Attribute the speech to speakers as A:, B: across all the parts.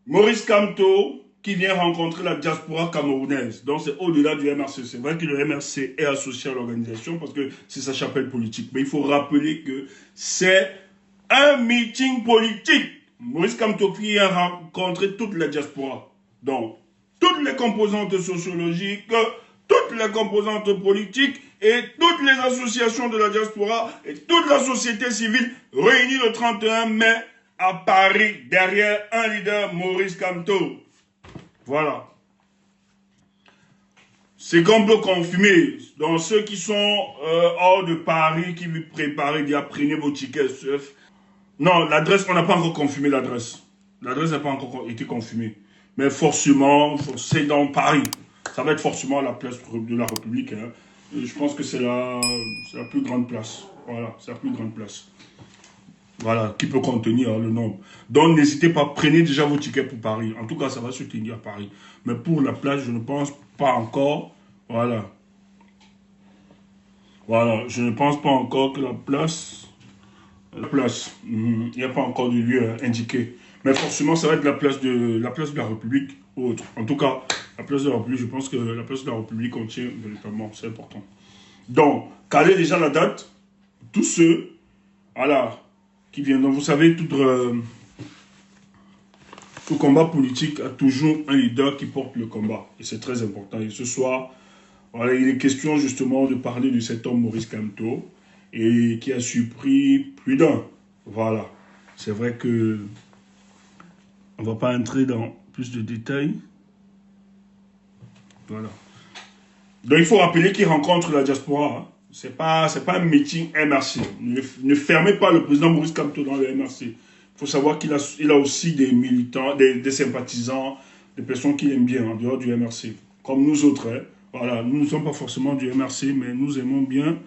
A: Maurice Kamto qui vient rencontrer la diaspora camerounaise. Donc c'est au-delà du MRC. C'est vrai que le MRC est associé à l'organisation parce que c'est sa chapelle politique. Mais il faut rappeler que c'est un meeting politique. Maurice Kamto qui vient rencontrer toute la diaspora. Donc, toutes les composantes sociologiques, toutes les composantes politiques et toutes les associations de la diaspora et toute la société civile réunies le 31 mai à Paris, derrière un leader, Maurice Kamto. Voilà. C'est qu'on peut confirmer. Donc ceux qui sont hors de Paris, qui veulent préparer, déjà prenez vos tickets. Non, l'adresse, on n'a pas encore confirmé l'adresse. L'adresse n'a pas encore été confirmée. Mais forcément, c'est dans Paris. Ça va être forcément à la place de la République. Hein. Je pense que c'est la plus grande place. Voilà, c'est la plus grande place. Voilà, qui peut contenir le nombre. Donc, n'hésitez pas, prenez déjà vos tickets pour Paris. En tout cas, ça va se tenir à Paris. Mais pour la place, je ne pense pas encore. Voilà. Voilà, je ne pense pas encore que la place, il n'y a pas encore de lieu indiqué. Mais forcément, ça va être la place de la République ou autre. En tout cas, la place de la République, je pense que la place de la République contient véritablement, c'est important. Donc, calez déjà la date. Tous ceux, voilà, qui viennent. Donc, vous savez, tout combat politique a toujours un leader qui porte le combat. Et c'est très important. Et ce soir, voilà, il est question justement de parler de cet homme Maurice Kamto et qui a surpris plus d'un. Voilà. C'est vrai que on ne va pas entrer dans plus de détails. Voilà. Donc il faut rappeler qu'il rencontre la diaspora. Hein. C'est pas un meeting MRC. Ne fermez pas le président Maurice Kamto dans le MRC. Il faut savoir qu'il a aussi des militants, des sympathisants, des personnes qu'il aime bien en dehors du MRC. Comme nous autres. Hein. Voilà, nous ne sommes pas forcément du MRC, mais nous aimons bien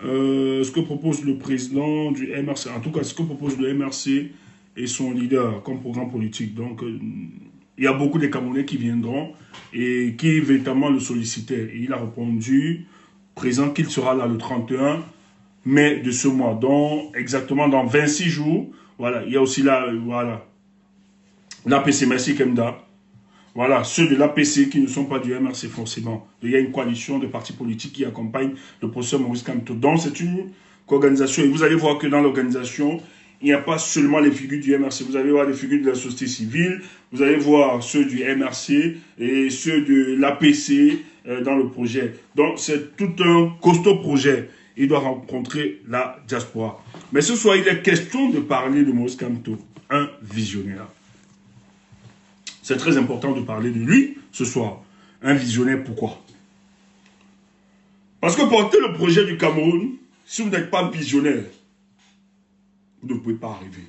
A: ce que propose le président du MRC. En tout cas, ce que propose le MRC et son leader comme programme politique. Donc, il y a beaucoup de Camerounais qui viendront et qui véritablement le sollicitaient. Et il a répondu présent qu'il sera là le 31 mai de ce mois. Donc, exactement dans 26 jours. Voilà, il y a aussi là, voilà, l'APC Merci Kemda. Voilà, ceux de l'APC qui ne sont pas du MRC forcément. Il y a une coalition de partis politiques qui accompagne le professeur Maurice Kamto. Donc, c'est une organisation. Et vous allez voir que dans l'organisation, il n'y a pas seulement les figures du MRC. Vous allez voir les figures de la société civile, vous allez voir ceux du MRC et ceux de l'APC dans le projet. Donc, c'est tout un costaud projet. Il doit rencontrer la diaspora. Mais ce soir, il est question de parler de Maurice Kamto, un visionnaire. C'est très important de parler de lui ce soir. Un visionnaire, pourquoi? Parce que porter le projet du Cameroun, si vous n'êtes pas visionnaire, vous ne pouvez pas arriver.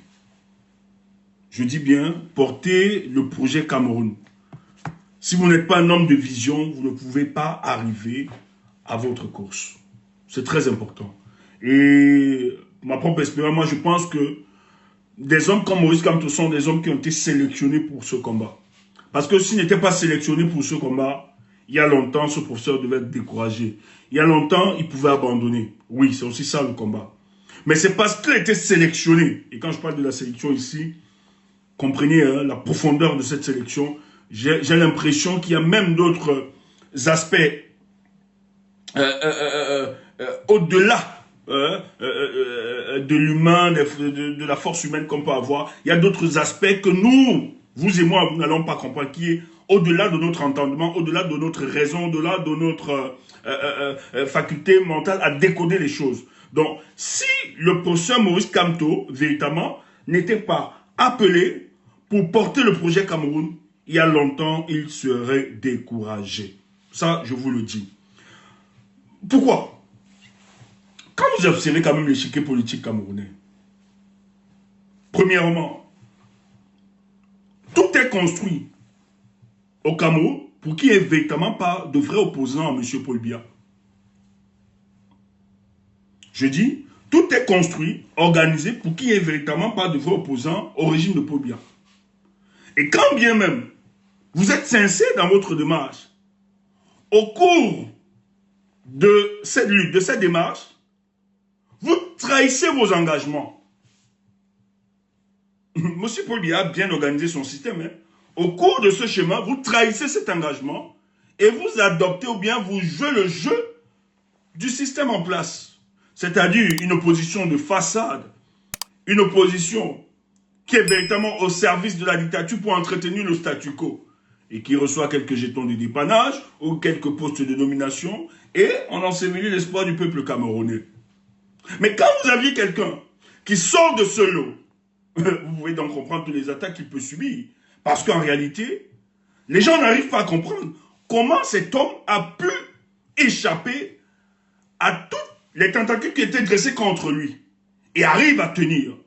A: Je dis bien, porter le projet Cameroun. Si vous n'êtes pas un homme de vision, vous ne pouvez pas arriver à votre course. C'est très important. Et ma propre expérience, moi je pense que des hommes comme Maurice Kamto sont des hommes qui ont été sélectionnés pour ce combat. Parce que s'il n'était pas sélectionné pour ce combat, il y a longtemps, ce professeur devait être découragé. Il y a longtemps, il pouvait abandonner. Oui, c'est aussi ça le combat. Mais c'est parce qu'il a été sélectionné. Et quand je parle de la sélection ici, comprenez hein, la profondeur de cette sélection. J'ai l'impression qu'il y a même d'autres aspects au-delà de l'humain, de la force humaine qu'on peut avoir. Il y a d'autres aspects que nous, vous et moi, nous n'allons pas comprendre, qui est au-delà de notre entendement, au-delà de notre raison, au-delà de notre faculté mentale à décoder les choses. Donc, si le professeur Maurice Kamto, véritablement, n'était pas appelé pour porter le projet Cameroun, il y a longtemps, il serait découragé. Ça, je vous le dis. Pourquoi? Quand vous observez quand même l'échiquier politique camerounais, premièrement, tout est construit au Cameroun pour qu'il n'y ait véritablement pas de vrais opposants à M. Paul Biya. Je dis, tout est construit, organisé pour qu'il n'y ait véritablement pas de vrais opposants au régime de Paul Biya. Et quand bien même vous êtes sincère dans votre démarche, au cours de cette lutte, de cette démarche, vous trahissez vos engagements. M. Paul Biya a bien organisé son système. Hein. au cours de ce chemin, vous trahissez cet engagement et vous adoptez ou bien vous jouez le jeu du système en place. C'est-à-dire une opposition de façade, une opposition qui est véritablement au service de la dictature pour entretenir le statu quo et qui reçoit quelques jetons de dépannage ou quelques postes de nomination et on ensevelit l'espoir du peuple camerounais. Mais quand vous aviez quelqu'un qui sort de ce lot, vous pouvez donc comprendre toutes les attaques qu'il peut subir. Parce qu'en réalité, les gens n'arrivent pas à comprendre comment cet homme a pu échapper à toutes les tentacules qui étaient dressées contre lui et arrive à tenir.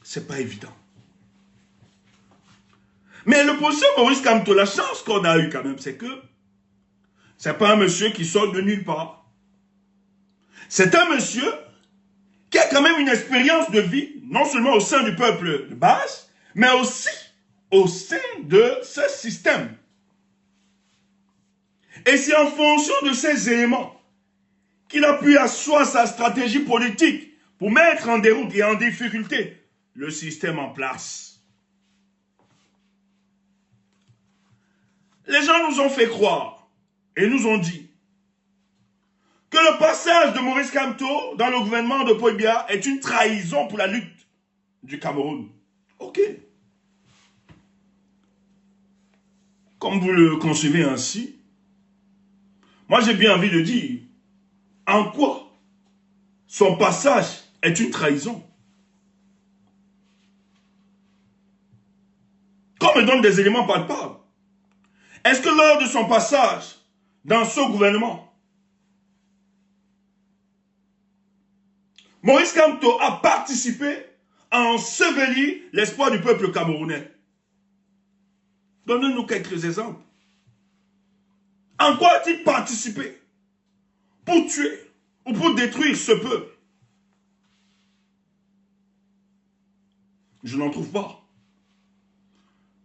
A: C'est pas évident. Mais le professeur Maurice Kamto, la chance qu'on a eue quand même, c'est que c'est pas un monsieur qui sort de nulle part. C'est un monsieur qui a quand même une expérience de vie, non seulement au sein du peuple de base, mais aussi au sein de ce système. Et c'est en fonction de ces éléments qu'il a pu asseoir sa stratégie politique pour mettre en déroute et en difficulté le système en place. Les gens nous ont fait croire et nous ont dit que le passage de Maurice Kamto dans le gouvernement de Paul Biya est une trahison pour la lutte du Cameroun. Ok. Comme vous le concevez ainsi, moi j'ai bien envie de dire en quoi son passage est une trahison. Qu'on me donne des éléments palpables. Est-ce que lors de son passage dans ce gouvernement, Maurice Kamto a participé à ensevelir l'espoir du peuple camerounais? Donnez-nous quelques exemples. En quoi a-t-il participé pour tuer ou pour détruire ce peuple? Je n'en trouve pas.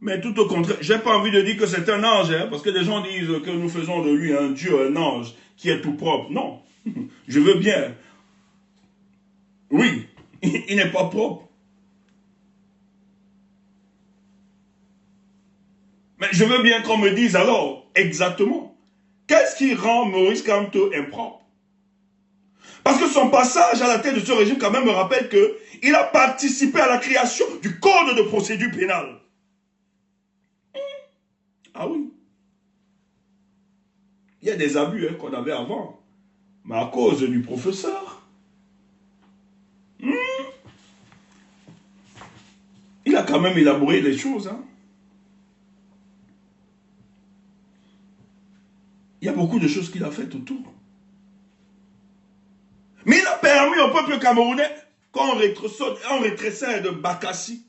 A: Mais tout au contraire, je n'ai pas envie de dire que c'est un ange, hein, parce que les gens disent que nous faisons de lui un Dieu, un ange, qui est tout propre. Non, je veux bien. Oui, il n'est pas propre. Mais je veux bien qu'on me dise alors, exactement, qu'est-ce qui rend Maurice Kamto impropre? Parce que son passage à la tête de ce régime quand même me rappelle qu'il a participé à la création du code de procédure pénale. Ah oui. Il y a des abus hein, qu'on avait avant. Mais à cause du professeur, il a quand même élaboré les choses. Hein. Il y a beaucoup de choses qu'il a faites autour. Mais il a permis au peuple camerounais qu'on rétrécisse de Bakassi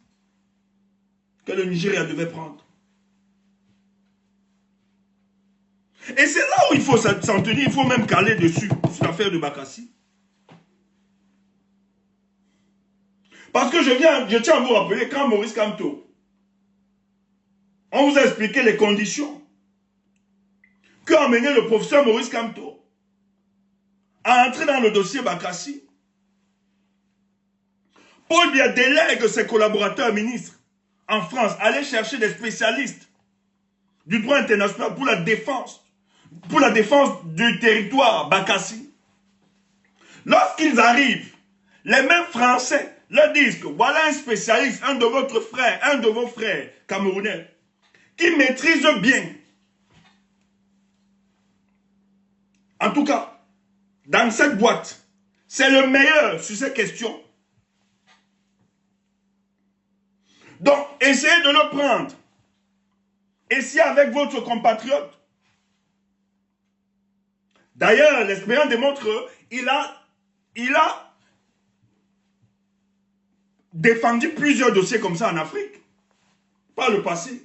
A: que le Nigeria devait prendre. Et c'est là où il faut s'en tenir, il faut même caler dessus, sur l'affaire de Bakassi. Parce que je tiens à vous rappeler, quand Maurice Kamto, on vous a expliqué les conditions qu'a amené le professeur Maurice Kamto à entrer dans le dossier Bakassi. Paul Biya délègue ses collaborateurs ministres en France à aller chercher des spécialistes du droit international pour la défense du territoire Bakassi. Lorsqu'ils arrivent, les mêmes Français leur disent que voilà un spécialiste, un de vos frères camerounais, qui maîtrise bien. En tout cas, dans cette boîte, c'est le meilleur sur ces questions. Donc, essayez de le prendre. Essayez avec votre compatriote. D'ailleurs, l'expérience démontre qu'il a défendu plusieurs dossiers comme ça en Afrique, par le passé.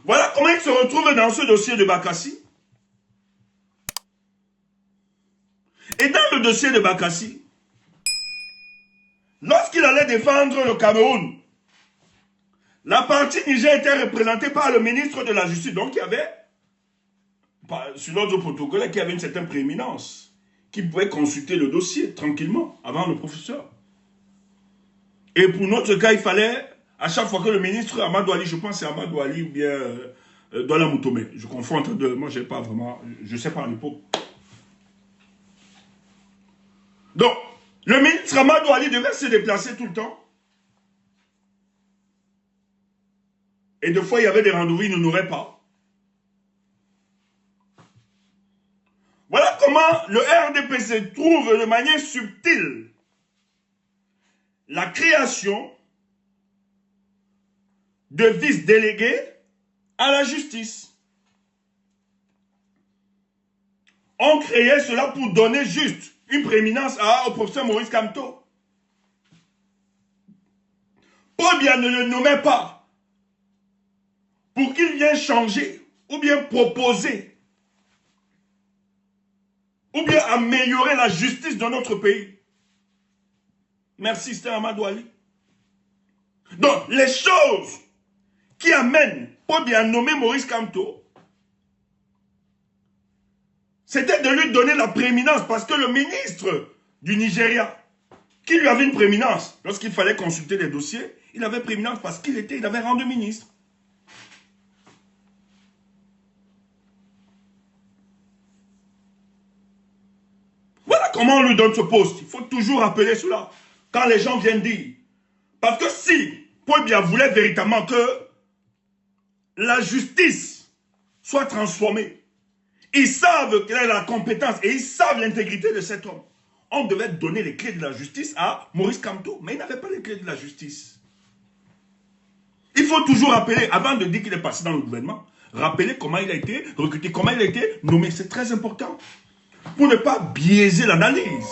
A: Voilà comment il se retrouve dans ce dossier de Bakassi. Et dans le dossier de Bakassi, lorsqu'il allait défendre le Cameroun, la partie Niger était représentée par le ministre de la Justice. Donc il y avait, sur l'ordre protocolaire, qui avait une certaine prééminence, qui pouvait consulter le dossier tranquillement, avant le professeur. Et pour notre cas, il fallait, à chaque fois que le ministre Amadou Ali, je pense que c'est Amadou Ali ou bien Douala Moutomé, je confonds entre deux, moi j'ai pas vraiment, je sais pas à l'époque. Donc, le ministre Amadou Ali devait se déplacer tout le temps. Et des fois, il y avait des rendez-vous, il n'honorait pas. Voilà comment le RDPC trouve de manière subtile la création de vice-délégués à la justice. On créait cela pour donner juste une prééminence au professeur Maurice Kamto. Paul Biya ne le nommait pas pour qu'il vienne changer ou bien proposer ou bien améliorer la justice de notre pays. Merci, c'était Amadou Ali. Donc, les choses qui amènent Paul Biya à nommer Maurice Kamto, c'était de lui donner la prééminence parce que le ministre du Nigeria, qui lui avait une prééminence, lorsqu'il fallait consulter les dossiers, il avait prééminence parce qu'il avait rendu ministre. Voilà comment on lui donne ce poste. Il faut toujours rappeler cela. Quand les gens viennent dire. Parce que si Paul Biya voulait véritablement que la justice soit transformée, ils savent quelle est la compétence et ils savent l'intégrité de cet homme. On devait donner les clés de la justice à Maurice Kamto, mais il n'avait pas les clés de la justice. Il faut toujours rappeler, avant de dire qu'il est passé dans le gouvernement, rappeler comment il a été recruté, comment il a été nommé. C'est très important. Pour ne pas biaiser l'analyse.